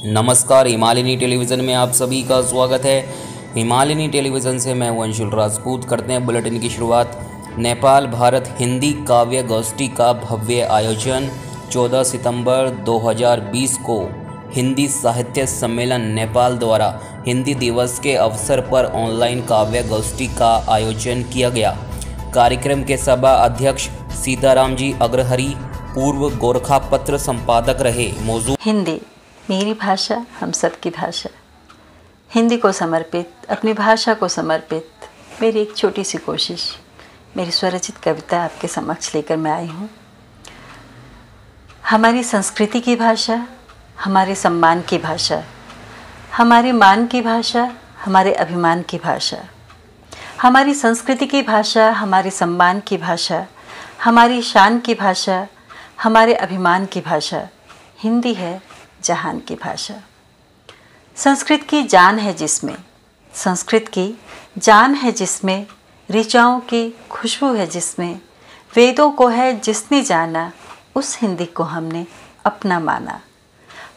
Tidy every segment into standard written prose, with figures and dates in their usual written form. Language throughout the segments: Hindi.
नमस्कार, हिमालयनी टेलीविज़न में आप सभी का स्वागत है। हिमालयनी टेलीविज़न से मैं वंशुल राजपूत। करते हैं बुलेटिन की शुरुआत। नेपाल भारत हिंदी काव्य गोष्ठी का भव्य आयोजन 14 सितंबर 2020 को हिंदी साहित्य सम्मेलन नेपाल द्वारा हिंदी दिवस के अवसर पर ऑनलाइन काव्य गोष्ठी का आयोजन किया गया। कार्यक्रम के सभा अध्यक्ष सीताराम जी अग्रहरि पूर्व गोरखापत्र संपादक रहे। मौजूद हिंदी मेरी भाषा, हम सब की भाषा। हिंदी को समर्पित, अपनी भाषा को समर्पित मेरी एक छोटी सी कोशिश, मेरी स्वरचित कविता आपके समक्ष लेकर मैं आई हूँ। हमारी संस्कृति की भाषा, हमारे सम्मान की भाषा, हमारे मान की भाषा, हमारे अभिमान की भाषा। हमारी संस्कृति की भाषा, हमारे सम्मान की भाषा, हमारी शान की भाषा, हमारे अभिमान की भाषा हिंदी है, जहान की भाषा। संस्कृत की जान है जिसमें, संस्कृत की जान है जिसमें, ऋचाओं की खुशबू है जिसमें, वेदों को है जिसने जाना, उस हिंदी को हमने अपना माना।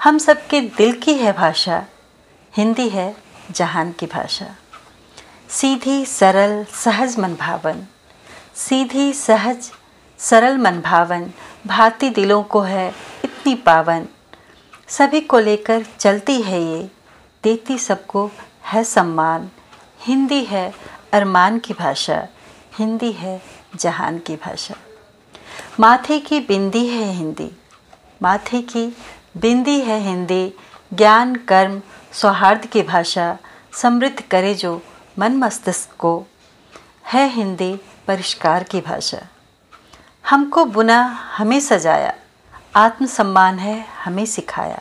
हम सबके दिल की है भाषा, हिंदी है जहान की भाषा। सीधी सरल सहज मन भावन, सीधी सहज सरल मन भावन, भाती दिलों को है इतनी पावन। सभी को लेकर चलती है ये, देती सबको है सम्मान। हिंदी है अरमान की भाषा, हिंदी है जहान की भाषा। माथे की बिंदी है हिंदी, माथे की बिंदी है हिंदी, ज्ञान कर्म सौहार्द की भाषा। समृद्ध करे जो मन मस्तिष्क को, है हिंदी परिष्कार की भाषा। हमको बुना हमें सजाया, आत्मसम्मान है हमें सिखाया।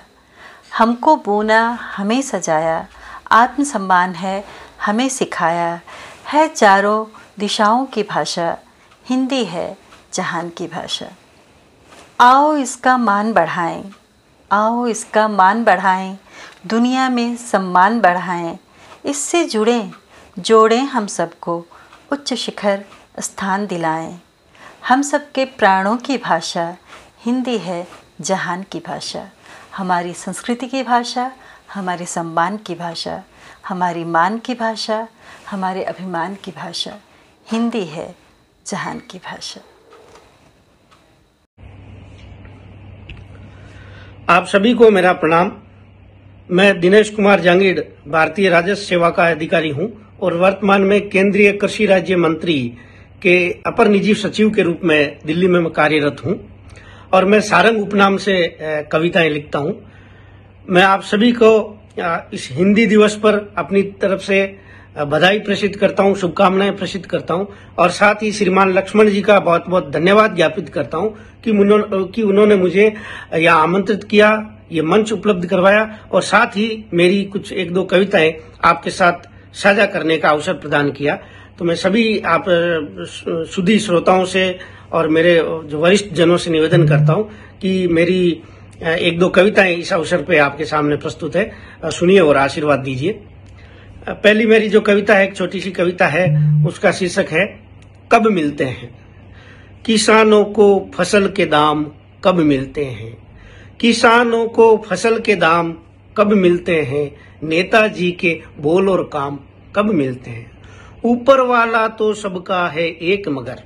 हमको बुना हमें सजाया, आत्मसम्मान है हमें सिखाया। है चारों दिशाओं की भाषा, हिंदी है जहान की भाषा। आओ इसका मान बढ़ाएं, आओ इसका मान बढ़ाएं, दुनिया में सम्मान बढ़ाएं। इससे जुड़ें जोड़ें हम सबको, उच्च शिखर स्थान दिलाएं। हम सबके प्राणों की भाषा, हिंदी है जहान की भाषा। हमारी संस्कृति की भाषा, हमारे सम्मान की भाषा, हमारी मान की भाषा, हमारे अभिमान की भाषा, हिंदी है जहान की भाषा। आप सभी को मेरा प्रणाम। मैं दिनेश कुमार जांगीड़ भारतीय राजस्व सेवा का अधिकारी हूं और वर्तमान में केंद्रीय कृषि राज्य मंत्री के अपर निजी सचिव के रूप में दिल्ली में मैं कार्यरत हूं और मैं सारंग उपनाम से कविताएं लिखता हूं। मैं आप सभी को इस हिंदी दिवस पर अपनी तरफ से बधाई प्रेषित करता हूं, शुभकामनाएं प्रेषित करता हूं और साथ ही श्रीमान लक्ष्मण जी का बहुत बहुत धन्यवाद ज्ञापित करता हूं कि उन्होंने मुझे यहाँ आमंत्रित किया, ये मंच उपलब्ध करवाया और साथ ही मेरी कुछ एक दो कविताएं आपके साथ साझा करने का अवसर प्रदान किया। तो मैं सभी आप सुधी श्रोताओं से और मेरे जो वरिष्ठ जनों से निवेदन करता हूं कि मेरी एक दो कविताएं इस अवसर पे आपके सामने प्रस्तुत है, सुनिए और आशीर्वाद दीजिए। पहली मेरी जो कविता है, एक छोटी सी कविता है, उसका शीर्षक है कब मिलते हैं। किसानों को फसल के दाम कब मिलते हैं, किसानों को फसल के दाम कब मिलते हैं, नेताजी के बोल और काम कब मिलते हैं। ऊपर वाला तो सबका है एक मगर,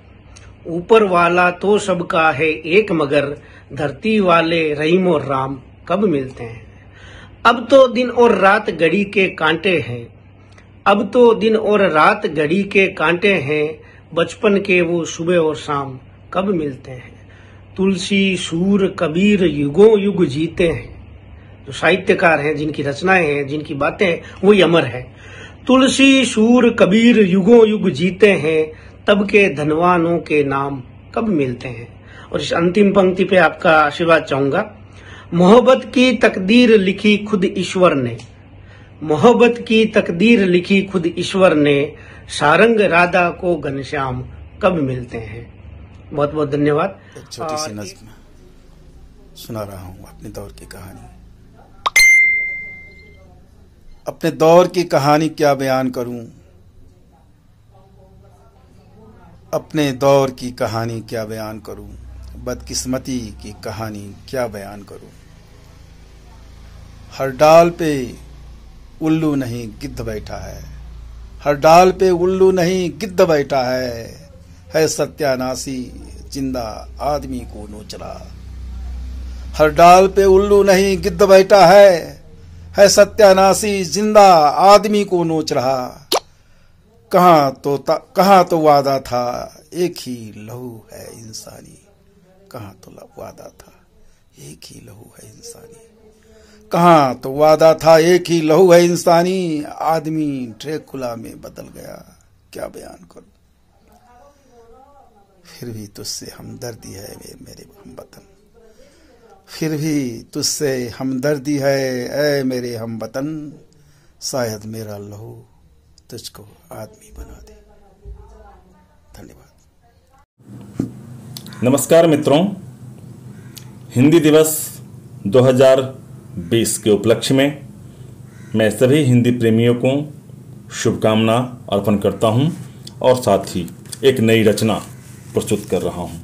ऊपर वाला तो सबका है एक मगर, धरती वाले रहीम और राम कब मिलते हैं। अब तो दिन और रात घड़ी के कांटे हैं, अब तो दिन और रात घड़ी के कांटे हैं, बचपन के वो सुबह और शाम कब मिलते हैं। तुलसी सूर कबीर युगों युग जीते हैं, जो साहित्यकार हैं, जिनकी रचनाएं हैं, जिनकी बातें हैं, वही अमर है। तुलसी सूर कबीर युगों युग जीते हैं, तब के धनवानों के नाम कब मिलते हैं। और इस अंतिम पंक्ति पे आपका आशीर्वाद चाहूंगा। मोहब्बत की तकदीर लिखी खुद ईश्वर ने, मोहब्बत की तकदीर लिखी खुद ईश्वर ने, सारंग राधा को घनश्याम कब मिलते हैं। बहुत बहुत धन्यवाद। एक छोटी सी नज़्म सुना रहा हूं, अपने दौर की कहानी। अपने दौर की कहानी क्या बयान करूं, अपने दौर की कहानी क्या बयान करूं, बदकिस्मती की कहानी क्या बयान करूं। हर डाल पे उल्लू नहीं गिद्ध बैठा है, हर डाल पे उल्लू नहीं गिद्ध बैठा है सत्यानाशी जिंदा आदमी को नोच रहा। हर डाल पे उल्लू नहीं गिद्ध बैठा है सत्यानाशी जिंदा आदमी को नोच रहा। कहाँ तो वादा था एक ही लहू है इंसानी, कहाँ तो वादा था एक ही लहू है इंसानी, कहाँ तो वादा था एक ही लहू है इंसानी। आदमी ड्रैकुला में बदल गया, क्या बयान करूं। फिर भी तुझसे हमदर्दी है मेरे हमवतन, फिर भी तुझसे हमदर्दी है ऐ मेरे हमवतन। शायद मेरा लहू तुझको आदमी बना दे। धन्यवाद। नमस्कार मित्रों, हिंदी दिवस 2020 के उपलक्ष्य में मैं सभी हिंदी प्रेमियों को शुभकामना अर्पण करता हूं और साथ ही एक नई रचना प्रस्तुत कर रहा हूं।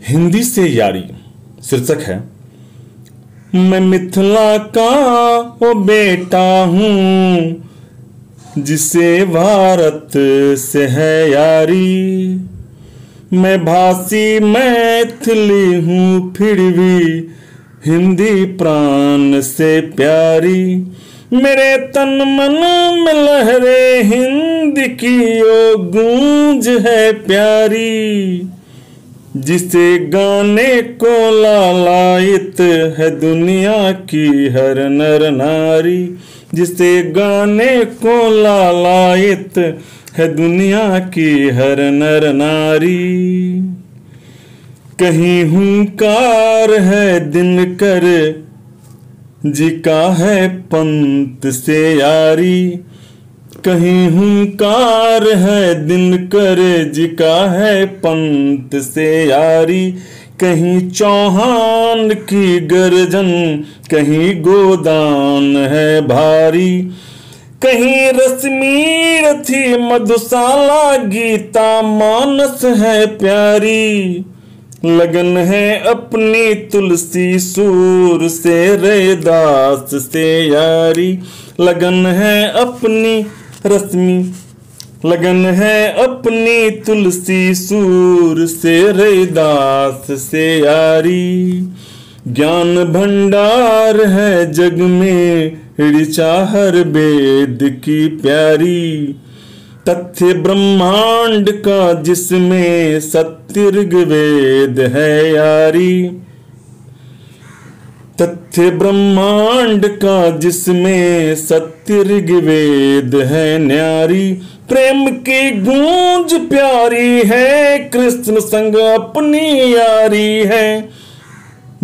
हिंदी से यारी शीर्षक है। मैं मिथिला का वो बेटा हूं जिसे भारत से है यारी। मैं भाषी मैथिली हूँ फिर भी हिंदी प्राण से प्यारी। मेरे तन मन में लहरे हिंदी की ओ गूंज है प्यारी। जिसे गाने को लालायित है दुनिया की हर नर नारी। जिसे गाने को लालायित है दुनिया की हर नर नारी। कहीं हुंकार है दिनकर जी का है पंत से यारी। कहीं हुंकार है दिनकर जी का है पंत से यारी। कहीं चौहान की गर्जन कहीं गोदान है भारी। कहीं रश्मि थी मधुशाला गीता मानस है प्यारी। लगन है अपनी तुलसी सूर से रैदास से यारी। लगन है अपनी रश्मि, लगन है अपनी तुलसी सूर से रैदास से यारी। ज्ञान भंडार है जग में ऋचा हर वेद की प्यारी। तथ्य ब्रह्मांड का जिसमें सत्य ऋग्वेद है यारी। तथ्य ब्रह्मांड का जिसमें सत्य ऋग्वेद है न्यारी। प्रेम की गूंज प्यारी है कृष्ण संग अपनी यारी है।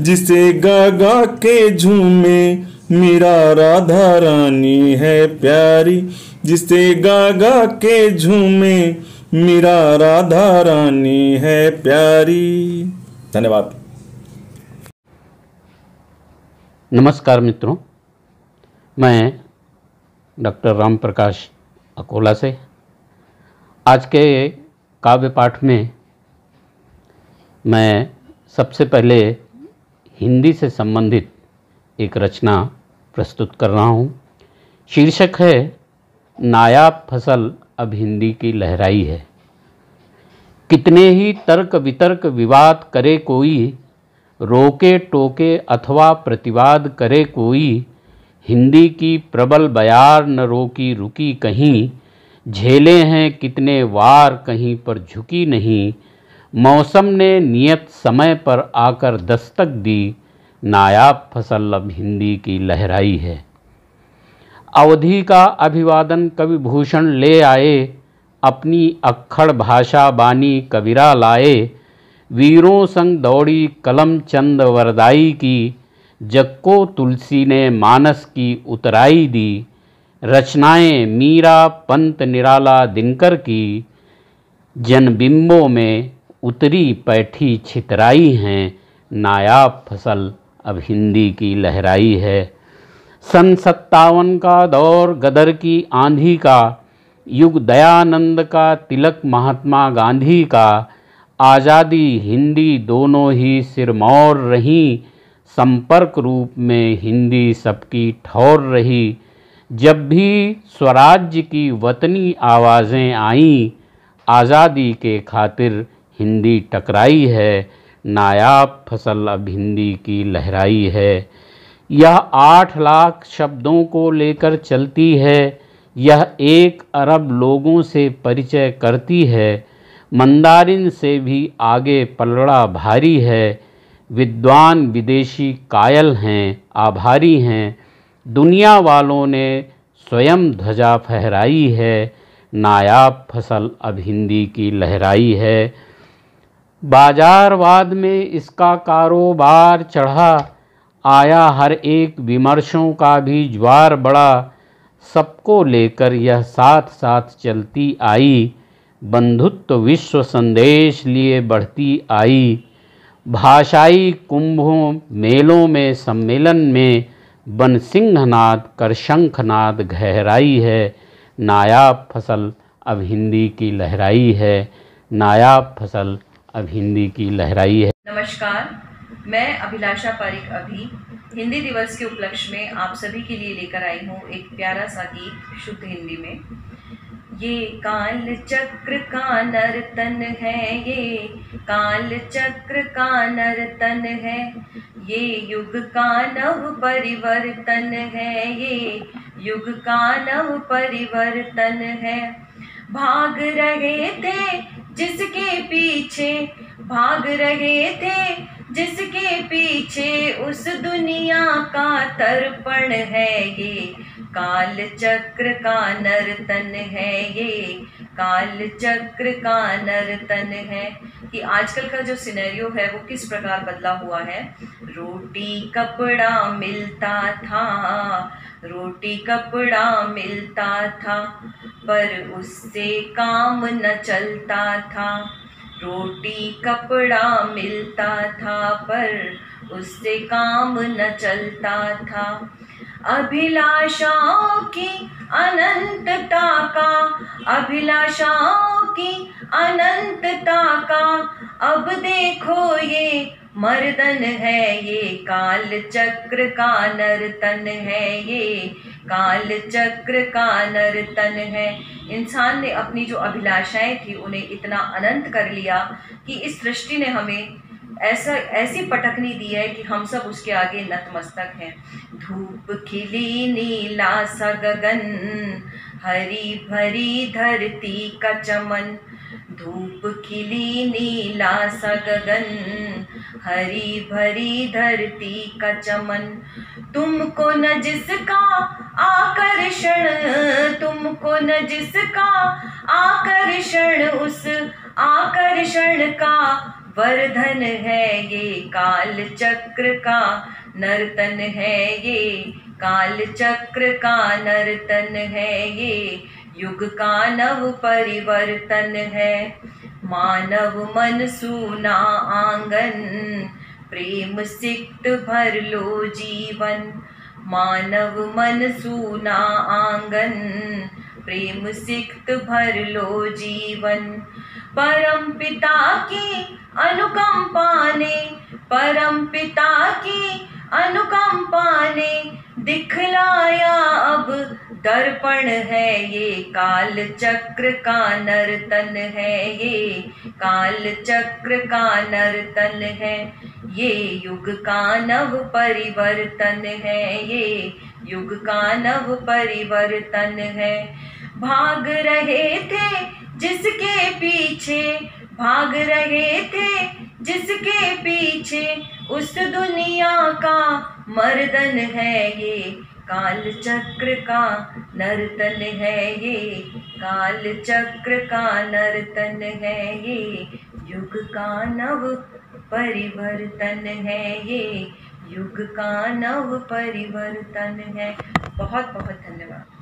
जिसे गा गा के झूमे मीरा राधा रानी है प्यारी। जिसे गा गा के झूमे मीरा राधा रानी है प्यारी। धन्यवाद। नमस्कार मित्रों, मैं डॉक्टर राम प्रकाश अकोला से आज के काव्य पाठ में मैं सबसे पहले हिंदी से संबंधित एक रचना प्रस्तुत कर रहा हूँ। शीर्षक है नायाब फसल अब हिंदी की लहराई है। कितने ही तर्क वितर्क विवाद करे कोई, रोके टोके अथवा प्रतिवाद करे कोई। हिंदी की प्रबल बयार न रोकी रुकी कहीं। झेले हैं कितने वार कहीं पर झुकी नहीं। मौसम ने नियत समय पर आकर दस्तक दी। नायाब फसल अब हिंदी की लहराई है। अवधि का अभिवादन कवि भूषण ले आए। अपनी अक्खड़ भाषा बानी कबीरा लाए। वीरों संग दौड़ी कलम चंद वरदाई की। जग को तुलसी ने मानस की उतराई दी। रचनाएं मीरा पंत निराला दिनकर की। जनबिंबों में उतरी पैठी छितराई हैं। नायाब फसल अब हिंदी की लहराई है। सन 57 का दौर गदर की आंधी का। युग दयानंद का तिलक महात्मा गांधी का। आज़ादी हिंदी दोनों ही सिरमौर रहीं। संपर्क रूप में हिंदी सबकी ठौर रही। जब भी स्वराज्य की वतनी आवाज़ें आईं, आज़ादी के खातिर हिंदी टकराई है, नायाब फसल अब हिंदी की लहराई है। यह 8 लाख शब्दों को लेकर चलती है, यह 1 अरब लोगों से परिचय करती है। मंदारिन से भी आगे पलड़ा भारी है, विद्वान विदेशी कायल हैं, आभारी हैं। दुनिया वालों ने स्वयं ध्वजा फहराई है, नायाब फसल अब हिंदी की लहराई है। बाजारवाद में इसका कारोबार चढ़ा, आया हर एक विमर्शों का भी ज्वार बढ़ा। सबको लेकर यह साथ साथ चलती आई, बंधुत्व विश्व संदेश लिए बढ़ती आई। भाषाई कुंभों मेलों में सम्मेलन में बन सिंहनाद कर शंखनाद गहराई है, नायाब फसल अब हिंदी की लहराई है, नायाब फसल अब हिंदी की लहराई है। नमस्कार, मैं अभिलाषा पारिक अभी हिंदी दिवस के उपलक्ष्य में आप सभी के लिए लेकर आई हूँ एक प्यारा सा गीत शुद्ध हिंदी में। ये काल चक्र का नर्तन है, ये काल चक्र का नर्तन है, ये युग का नव परिवर्तन है, ये युग का नव परिवर्तन है। भाग रहे थे जिसके पीछे, भाग रहे थे जिसके पीछे, उस दुनिया का तर्पण है, ये काल चक्र का नर्तन है, ये काल चक्र का नर्तन है। कि आजकल का जो सिनेरियो है वो किस प्रकार बदला हुआ है। रोटी कपड़ा मिलता था, रोटी कपड़ा मिलता था, पर उससे काम न चलता था। रोटी कपड़ा मिलता था, पर उससे काम न चलता था। अभिलाषाओं की अनंतता का, अभिलाषाओं की अनंतता का, अब देखो ये मर्दन है, ये काल चक्र का नर्तन है, ये काल चक्र का नर्तन है। इंसान ने अपनी जो अभिलाषाएं थी उन्हें इतना अनंत कर लिया कि इस सृष्टि ने हमें ऐसी पटकनी दी है कि हम सब उसके आगे नतमस्तक हैं। धूप खिली नीला सा गगन, हरी भरी धरती का चमन। धूप खिली नीला सा गगन, हरी भरी धरती का चमन। तुमको न जिसका आकर्षण, तुमको न जिसका आकर्षण, उस आकर्षण का वर्धन है, ये काल चक्र का नर्तन है, ये काल चक्र का नर्तन है, ये युग का नव परिवर्तन है। मानव मन सूना आंगन, प्रेम सिक्त भर लो जीवन। मानव मन सूना आंगन, प्रेम सिक्त भर लो जीवन। परम पिता की अनुकंपा ने, परम पिता की अनुकंपा ने दिखलाया अब दर्पण है, ये काल चक्र का नर्तन है, ये काल चक्र का नर्तन है। ये युग का नव परिवर्तन है, ये युग का नव परिवर्तन है। भाग रहे थे जिसके पीछे, भाग रहे थे जिसके पीछे, उस दुनिया का मर्दन है, ये काल चक्र का नर्तन है, ये काल चक्र का नर्तन है, ये युग का नव परिवर्तन है, ये युग का नव परिवर्तन है। बहुत बहुत धन्यवाद।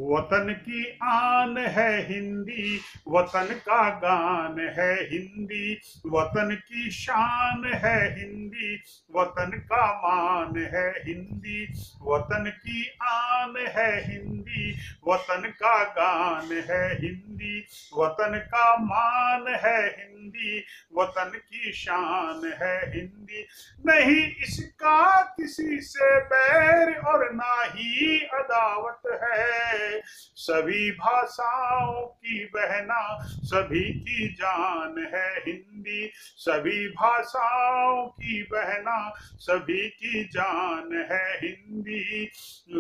वतन की आन है हिंदी, वतन का गान है हिंदी, वतन की शान है हिंदी, वतन का मान है हिंदी, वतन की आन है हिंदी, वतन का गान है हिंदी, वतन का मान है हिंदी, वतन की शान है हिंदी। नहीं इसका किसी से बैर और ना ही अदावत है, सभी भाषाओं की बहना सभी की जान है हिंदी, सभी भाषाओं की बहना सभी की जान है हिंदी।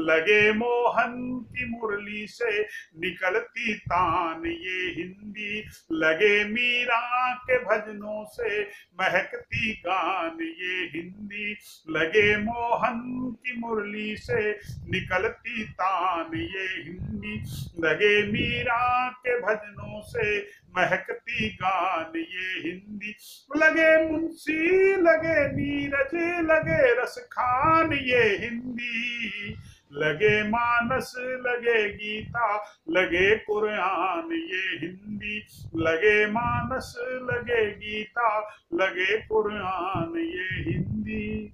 लगे मोहन की मुरली से निकलती तान ये हिंदी, लगे मीरा के भजनों से महकती गान ये हिंदी, लगे मोहन की मुरली से निकलती तान ये हिंदी, लगे मीरा के भजनों से महकती गान ये हिंदी। लगे मुंशी लगे नीरज लगे रस खान ये हिंदी, लगे मानस लगे गीता लगे कुरान ये हिंदी, लगे मानस लगे गीता लगे कुरान ये हिंदी।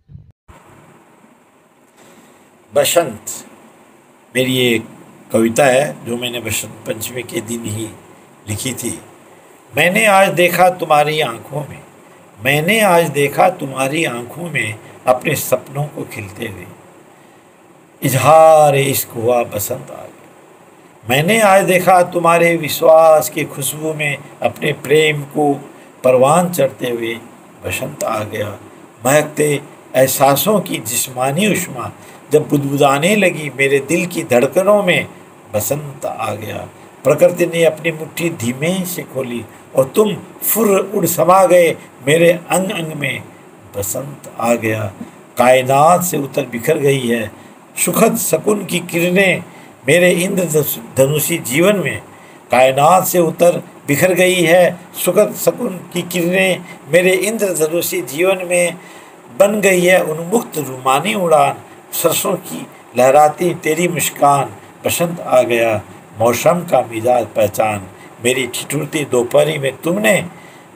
बसंत मेरी एक कविता है जो मैंने बसंत पंचमी के दिन ही लिखी थी। मैंने आज देखा तुम्हारी आंखों में, मैंने आज देखा तुम्हारी आंखों में अपने सपनों को खिलते हुए, इजहार इश्क हुआ बसंत आ गई। मैंने आज देखा तुम्हारे विश्वास की खुशबू में अपने प्रेम को परवान चढ़ते हुए, बसंत आ गया। महकते एहसासों की जिस्मानी उष्मा जब बुदबुदाने लगी मेरे दिल की धड़कनों में, बसंत आ गया। प्रकृति ने अपनी मुट्ठी धीमे से खोली और तुम फुर्र उड़ समा गए मेरे अंग अंग में, बसंत आ गया। कायनात से उतर बिखर गई है सुखद सकून की किरणें मेरे इंद्रधनुषी जीवन में, कायनात से उतर बिखर गई है सुखद सकून की किरणें मेरे इंद्रधनुषी जीवन में। बन गई है उन्मुक्त रूमानी उड़ान, सरसों की लहराती तेरी मुस्कान, बसंत आ गया। मौसम का मिजाज पहचान मेरी ठिठुरती दोपहरी में तुमने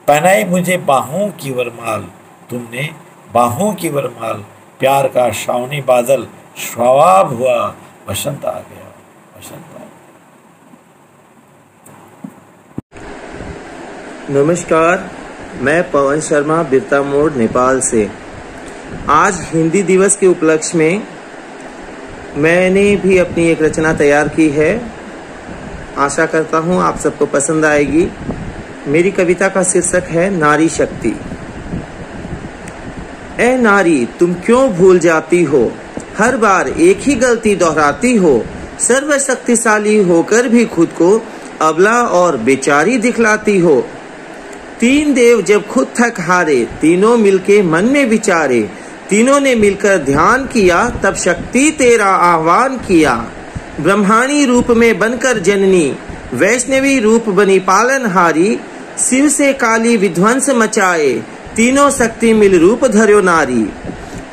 पहनाई मुझे बाहों की वरमाल, तुमने बाहों की वरमाल। प्यार का शावनी बादल स्वाभाव हुआ, बसंत आ गया, बसंत आ गया। नमस्कार, मैं पवन शर्मा बिरता मोड़ नेपाल से। आज हिंदी दिवस के उपलक्ष्य में मैंने भी अपनी एक रचना तैयार की है। आशा करता हूँ आप सबको पसंद आएगी। मेरी कविता का शीर्षक है नारी शक्ति। ए नारी तुम क्यों भूल जाती हो, हर बार एक ही गलती दोहराती हो, सर्वशक्तिशाली होकर भी खुद को अबला और बेचारी दिखलाती हो। तीन देव जब खुद थक हारे, तीनों मिलके मन में विचारे, तीनों ने मिलकर ध्यान किया, तब शक्ति तेरा आह्वान किया। ब्रह्माणी रूप में बनकर जननी, वैष्णवी रूप बनी पालनहारी, शिव से काली विध्वंस मचाए, तीनों शक्ति मिल रूप धर्यो नारी।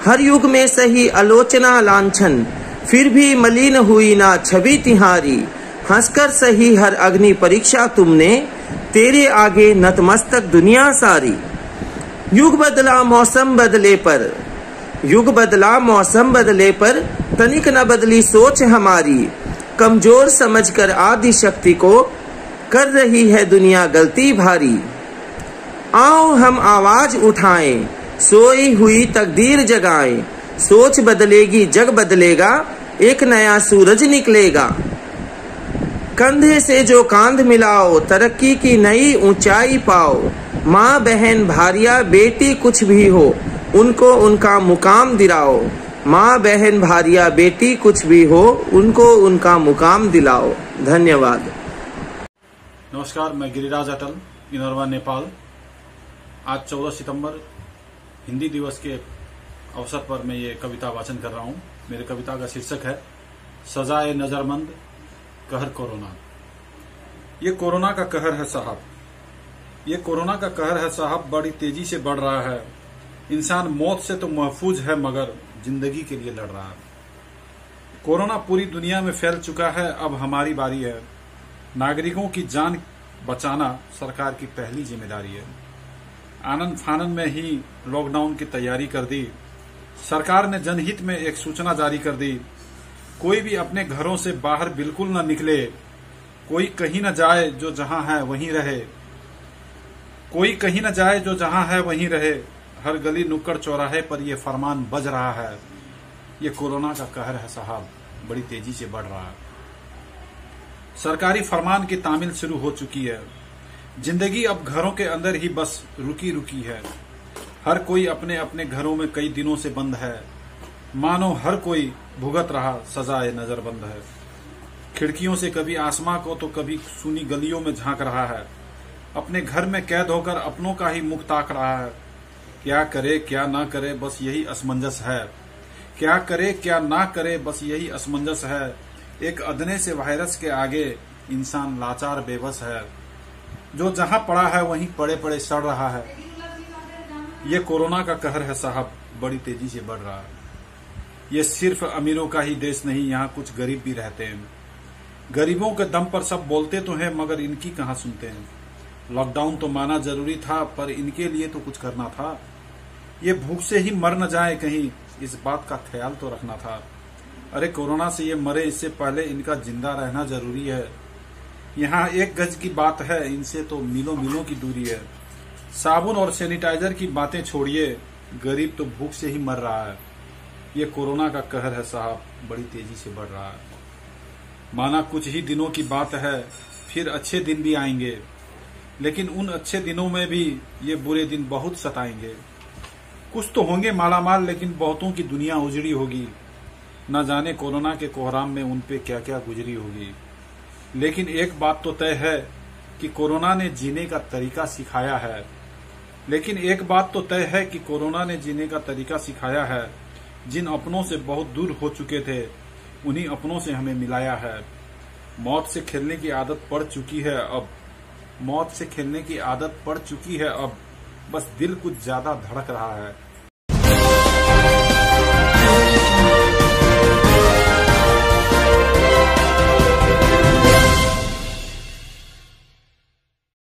हर युग में सही आलोचना लांछन, फिर भी मलिन हुई ना छवि तिहारी। हंसकर सही हर अग्नि परीक्षा तुमने, तेरे आगे नतमस्तक दुनिया सारी। युग बदला मौसम बदले पर, युग बदला मौसम बदले पर, तनिक न बदली सोच हमारी। कमजोर समझकर आदि शक्ति को कर रही है दुनिया गलती भारी। आओ हम आवाज उठाएं, सोई हुई तकदीर जगाएं। सोच बदलेगी जग बदलेगा, एक नया सूरज निकलेगा। कंधे से जो कांध मिलाओ, तरक्की की नई ऊंचाई पाओ। माँ बहन भारिया बेटी कुछ भी हो, उनको उनका मुकाम दिलाओ। माँ बहन भारिया बेटी कुछ भी हो, उनको उनका मुकाम दिलाओ। धन्यवाद। नमस्कार, मैं गिरिराज अटल, इनरवा, नेपाल। आज 14 सितंबर हिंदी दिवस के अवसर पर मैं ये कविता वाचन कर रहा हूँ। मेरे कविता का शीर्षक है सजाए नजरमंद कहर कोरोना। ये कोरोना का कहर है साहब, ये कोरोना का कहर है साहब, बड़ी तेजी से बढ़ रहा है। इंसान मौत से तो महफूज है मगर जिंदगी के लिए लड़ रहा है। कोरोना पूरी दुनिया में फैल चुका है, अब हमारी बारी है। नागरिकों की जान बचाना सरकार की पहली जिम्मेदारी है। आनंद फानन में ही लॉकडाउन की तैयारी कर दी। सरकार ने जनहित में एक सूचना जारी कर दी, कोई भी अपने घरों से बाहर बिल्कुल न निकले, कोई कहीं न जाए, जो जहां है वहीं रहे। कोई कहीं न जाए, जो जहां है वहीं रहे। हर गली नुक्कड़ चौराहे पर यह फरमान बज रहा है। ये कोरोना का कहर है साहब, बड़ी तेजी से बढ़ रहा है। सरकारी फरमान की तामील शुरू हो चुकी है। जिंदगी अब घरों के अंदर ही बस रुकी रुकी है। हर कोई अपने अपने घरों में कई दिनों से बंद है। मानो हर कोई भुगत रहा सजाए नजरबंद है। खिड़कियों से कभी आसमां को तो कभी सूनी गलियों में झांक रहा है। अपने घर में कैद होकर अपनों का ही मुख ताक रहा है। क्या करे क्या ना करे, बस यही असमंजस है। क्या करे क्या ना करे, बस यही असमंजस है। एक अदने से वायरस के आगे इंसान लाचार बेबस है। जो जहां पड़ा है वहीं पड़े पड़े सड़ रहा है। ये कोरोना का कहर है साहब, बड़ी तेजी से बढ़ रहा है। ये सिर्फ अमीरों का ही देश नहीं, यहाँ कुछ गरीब भी रहते हैं। गरीबों के दम पर सब बोलते तो हैं, मगर इनकी कहाँ सुनते हैं। लॉकडाउन तो माना जरूरी था, पर इनके लिए तो कुछ करना था। ये भूख से ही मर न जाए कहीं, इस बात का ख्याल तो रखना था। अरे कोरोना से ये मरे, इससे पहले इनका जिंदा रहना जरूरी है। यहाँ 1 गज की बात है, इनसे तो मीलों मीलों की दूरी है। साबुन और सैनिटाइजर की बातें छोड़िए, गरीब तो भूख से ही मर रहा है। ये कोरोना का कहर है साहब, बड़ी तेजी से बढ़ रहा है। माना कुछ ही दिनों की बात है, फिर अच्छे दिन भी आएंगे, लेकिन उन अच्छे दिनों में भी ये बुरे दिन बहुत सताएंगे। कुछ तो होंगे मालामाल, लेकिन बहुतों की दुनिया उजड़ी होगी। न जाने कोरोना के कोहराम में उन पे क्या क्या गुजरी होगी। लेकिन एक बात तो तय है कि कोरोना ने जीने का तरीका सिखाया है। जीने का तरीका सिखाया है। जिन अपनों से बहुत दूर हो चुके थे, उन्हीं अपनों से हमें मिलाया है। मौत से खेलने की आदत पड़ चुकी है अब। बस दिल कुछ ज्यादा धड़क रहा है।